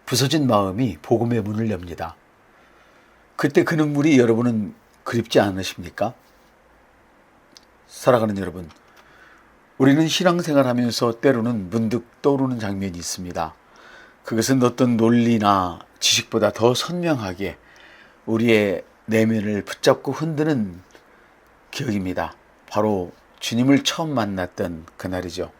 부서진 마음이 복음의 문을 엽니다. 그때 그 눈물이 여러분은 그립지 않으십니까? 사랑하는 여러분, 우리는 신앙생활하면서 때로는 문득 떠오르는 장면이 있습니다. 그것은 어떤 논리나 지식보다 더 선명하게 우리의 내면을 붙잡고 흔드는 기억입니다. 바로 주님을 처음 만났던 그날이죠.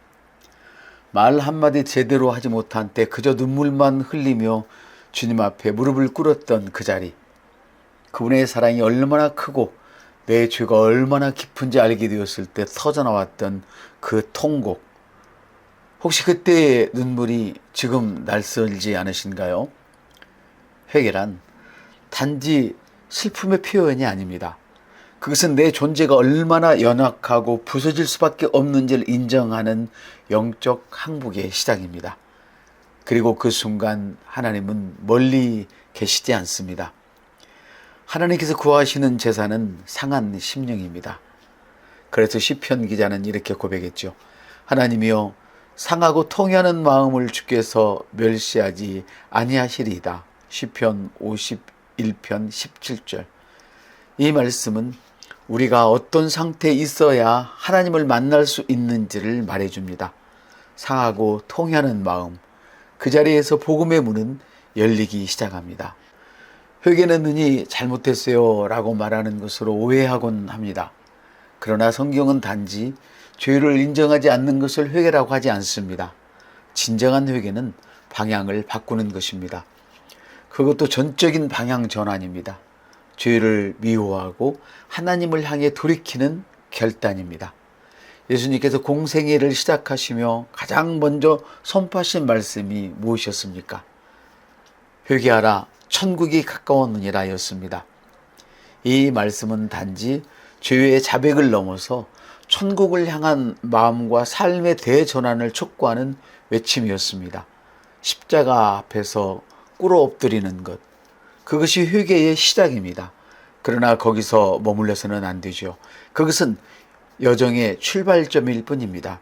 말 한마디 제대로 하지 못한 때 그저 눈물만 흘리며 주님 앞에 무릎을 꿇었던 그 자리. 그분의 사랑이 얼마나 크고 내 죄가 얼마나 깊은지 알게 되었을 때 터져나왔던 그 통곡. 혹시 그때의 눈물이 지금 낯설지 않으신가요? 회개란 단지 슬픔의 표현이 아닙니다. 그것은 내 존재가 얼마나 연약하고 부서질 수밖에 없는지를 인정하는 영적 항복의 시작입니다. 그리고 그 순간 하나님은 멀리 계시지 않습니다. 하나님께서 구하시는 제사는 상한 심령입니다. 그래서 시편 기자는 이렇게 고백했죠. 하나님이여, 상하고 통회하는 마음을 주께서 멸시하지 아니하시리이다. 시편 51편 17절. 이 말씀은 우리가 어떤 상태에 있어야 하나님을 만날 수 있는지를 말해줍니다. 상하고 통회하는 마음, 그 자리에서 복음의 문은 열리기 시작합니다. 회개는 능히 잘못했어요 라고 말하는 것으로 오해하곤 합니다. 그러나 성경은 단지 죄를 인정하지 않는 것을 회개라고 하지 않습니다. 진정한 회개는 방향을 바꾸는 것입니다. 그것도 전적인 방향 전환입니다. 죄를 미워하고 하나님을 향해 돌이키는 결단입니다. 예수님께서 공생애를 시작하시며 가장 먼저 선포하신 말씀이 무엇이었습니까? 회개하라, 천국이 가까웠느니라 였습니다. 이 말씀은 단지 죄의 자백을 넘어서 천국을 향한 마음과 삶의 대전환을 촉구하는 외침이었습니다. 십자가 앞에서 꿇어 엎드리는 것, 그것이 회개의 시작입니다. 그러나 거기서 머물러서는 안 되죠. 그것은 여정의 출발점일 뿐입니다.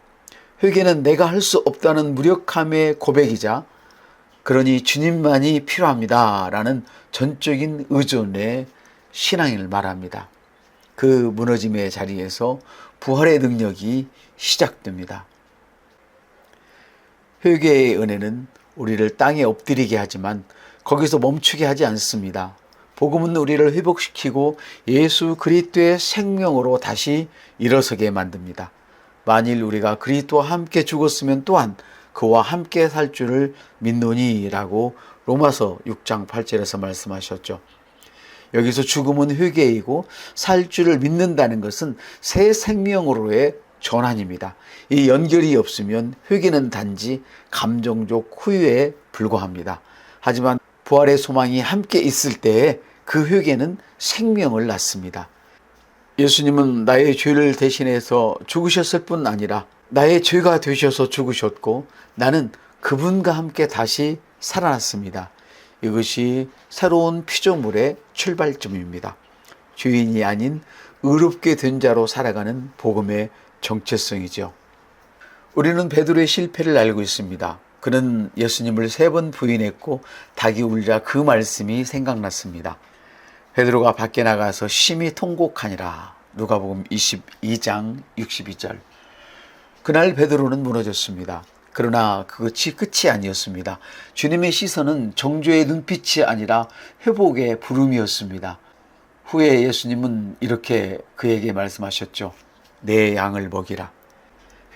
회개는 내가 할 수 없다는 무력함의 고백이자 그러니 주님만이 필요합니다 라는 전적인 의존의 신앙을 말합니다. 그 무너짐의 자리에서 부활의 능력이 시작됩니다. 회개의 은혜는 우리를 땅에 엎드리게 하지만 거기서 멈추게 하지 않습니다. 복음은 우리를 회복시키고 예수 그리스도의 생명으로 다시 일어서게 만듭니다. 만일 우리가 그리스도와 함께 죽었으면 또한 그와 함께 살 줄을 믿노니라고 로마서 6장 8절에서 말씀하셨죠. 여기서 죽음은 회개이고 살 줄을 믿는다는 것은 새 생명으로의 전환입니다. 이 연결이 없으면 회개는 단지 감정적 후유에 불과합니다. 하지만 부활의 소망이 함께 있을 때에 그 회개는 생명을 낳습니다. 예수님은 나의 죄를 대신해서 죽으셨을 뿐 아니라 나의 죄가 되셔서 죽으셨고 나는 그분과 함께 다시 살아났습니다. 이것이 새로운 피조물의 출발점입니다. 죄인이 아닌 의롭게 된 자로 살아가는 복음의 정체성이죠. 우리는 베드로의 실패를 알고 있습니다. 그는 예수님을 3번 부인했고 닭이 울자 그 말씀이 생각났습니다. 베드로가 밖에 나가서 심히 통곡하니라. 누가복음 22장 62절. 그날 베드로는 무너졌습니다. 그러나 그것이 끝이 아니었습니다. 주님의 시선은 정죄의 눈빛이 아니라 회복의 부름이었습니다. 후에 예수님은 이렇게 그에게 말씀하셨죠. 내 양을 먹이라.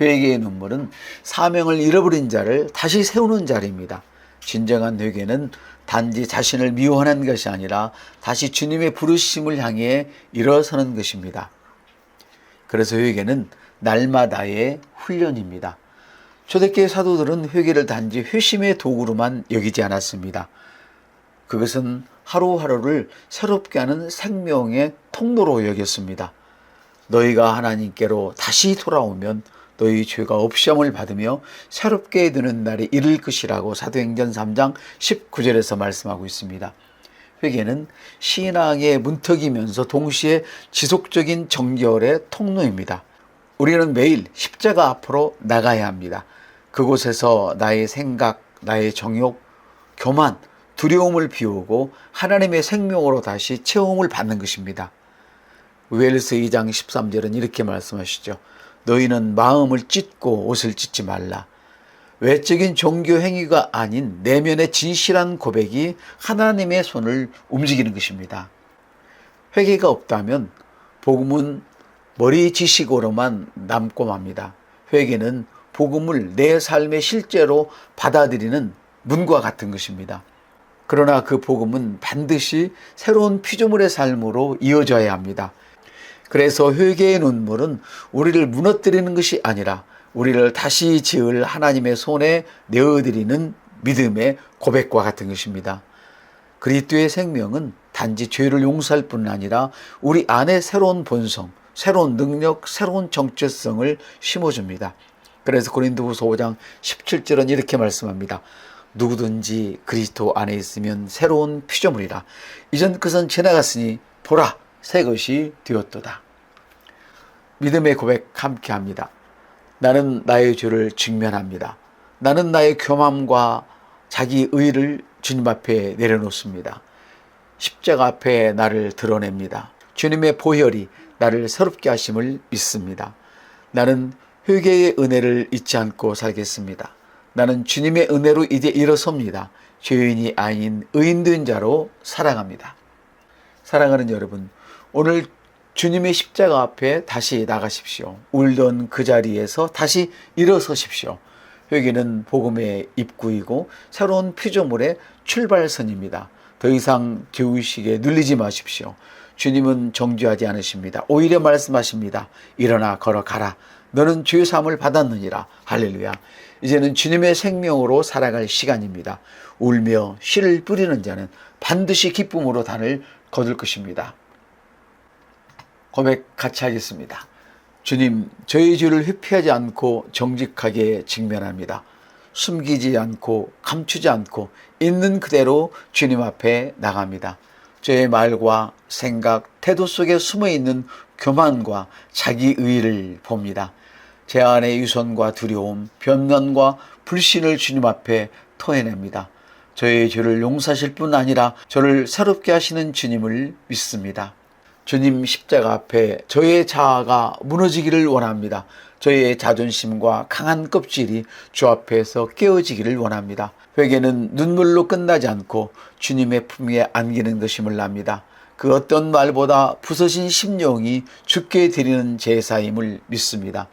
회개의 눈물은 사명을 잃어버린 자를 다시 세우는 자리입니다. 진정한 회개는 단지 자신을 미워하는 것이 아니라 다시 주님의 부르심을 향해 일어서는 것입니다. 그래서 회개는 날마다의 훈련입니다. 초대교회 사도들은 회개를 단지 회심의 도구로만 여기지 않았습니다. 그것은 하루하루를 새롭게 하는 생명의 통로로 여겼습니다. 너희가 하나님께로 다시 돌아오면 너희 죄가 없이함을 받으며 새롭게 되는 날이 이를 것이라고 사도행전 3장 19절에서 말씀하고 있습니다. 회개는 신앙의 문턱이면서 동시에 지속적인 정결의 통로입니다. 우리는 매일 십자가 앞으로 나가야 합니다. 그곳에서 나의 생각, 나의 정욕, 교만, 두려움을 비우고 하나님의 생명으로 다시 체험을 받는 것입니다. 요엘서 2장 13절은 이렇게 말씀하시죠. 너희는 마음을 찢고 옷을 찢지 말라. 외적인 종교 행위가 아닌 내면의 진실한 고백이 하나님의 손을 움직이는 것입니다. 회개가 없다면 복음은 머리 지식으로만 남고 맙니다. 회개는 복음을 내 삶의 실제로 받아들이는 문과 같은 것입니다. 그러나 그 복음은 반드시 새로운 피조물의 삶으로 이어져야 합니다. 그래서 회개의 눈물은 우리를 무너뜨리는 것이 아니라 우리를 다시 지을 하나님의 손에 내어드리는 믿음의 고백과 같은 것입니다. 그리스도의 생명은 단지 죄를 용서할 뿐 아니라 우리 안에 새로운 본성, 새로운 능력, 새로운 정체성을 심어줍니다. 그래서 고린도후서 5장 17절은 이렇게 말씀합니다. 누구든지 그리스도 안에 있으면 새로운 피조물이라. 이전 것은 지나갔으니 보라 새 것이 되었도다. 믿음의 고백 함께 합니다. 나는 나의 죄를 직면합니다. 나는 나의 교만과 자기 의를 주님 앞에 내려놓습니다. 십자가 앞에 나를 드러냅니다. 주님의 보혈이 나를 새롭게 하심을 믿습니다. 나는 회개의 은혜를 잊지 않고 살겠습니다. 나는 주님의 은혜로 이제 일어섭니다. 죄인이 아닌 의인된 자로 살아갑니다. 사랑하는 여러분, 오늘 주님의 십자가 앞에 다시 나가십시오. 울던 그 자리에서 다시 일어서십시오. 회개는 복음의 입구이고 새로운 피조물의 출발선입니다. 더 이상 죄의식에 눌리지 마십시오. 주님은 정죄하지 않으십니다. 오히려 말씀하십니다. 일어나 걸어가라. 너는 죄사함을 받았느니라. 할렐루야. 이제는 주님의 생명으로 살아갈 시간입니다. 울며 씨를 뿌리는 자는 반드시 기쁨으로 단을 거둘 것입니다. 고백 같이 하겠습니다. 주님, 저희 죄를 회피하지 않고 정직하게 직면합니다. 숨기지 않고 감추지 않고 있는 그대로 주님 앞에 나갑니다. 저의 말과 생각, 태도 속에 숨어있는 교만과 자기의의를 봅니다. 제 안의 유선과 두려움, 변난과 불신을 주님 앞에 토해냅니다. 저의 죄를 용서하실 뿐 아니라 저를 새롭게 하시는 주님을 믿습니다. 주님 십자가 앞에 저의 자아가 무너지기를 원합니다. 저의 자존심과 강한 껍질이 주 앞에서 깨어지기를 원합니다. 회개는 눈물로 끝나지 않고 주님의 품 위에 안기는 것임을 압니다. 그 어떤 말보다 부서진 심령이 주께 드리는 제사임을 믿습니다.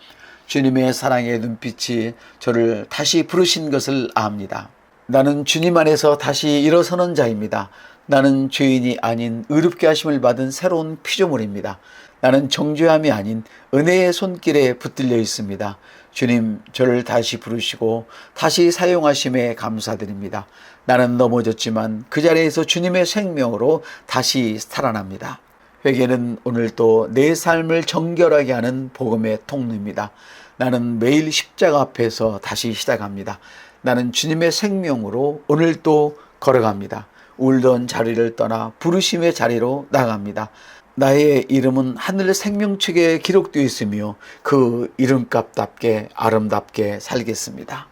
주님의 사랑의 눈빛이 저를 다시 부르신 것을 압니다. 나는 주님 안에서 다시 일어서는 자입니다. 나는 죄인이 아닌 의롭게 하심을 받은 새로운 피조물입니다. 나는 정죄함이 아닌 은혜의 손길에 붙들려 있습니다. 주님, 저를 다시 부르시고 다시 사용하심에 감사드립니다. 나는 넘어졌지만 그 자리에서 주님의 생명으로 다시 살아납니다. 회개는 오늘도 내 삶을 정결하게 하는 복음의 통로입니다. 나는 매일 십자가 앞에서 다시 시작합니다. 나는 주님의 생명으로 오늘도 걸어갑니다. 울던 자리를 떠나 부르심의 자리로 나갑니다. 나의 이름은 하늘 생명책에 기록되어 있으며 그 이름값답게 아름답게 살겠습니다.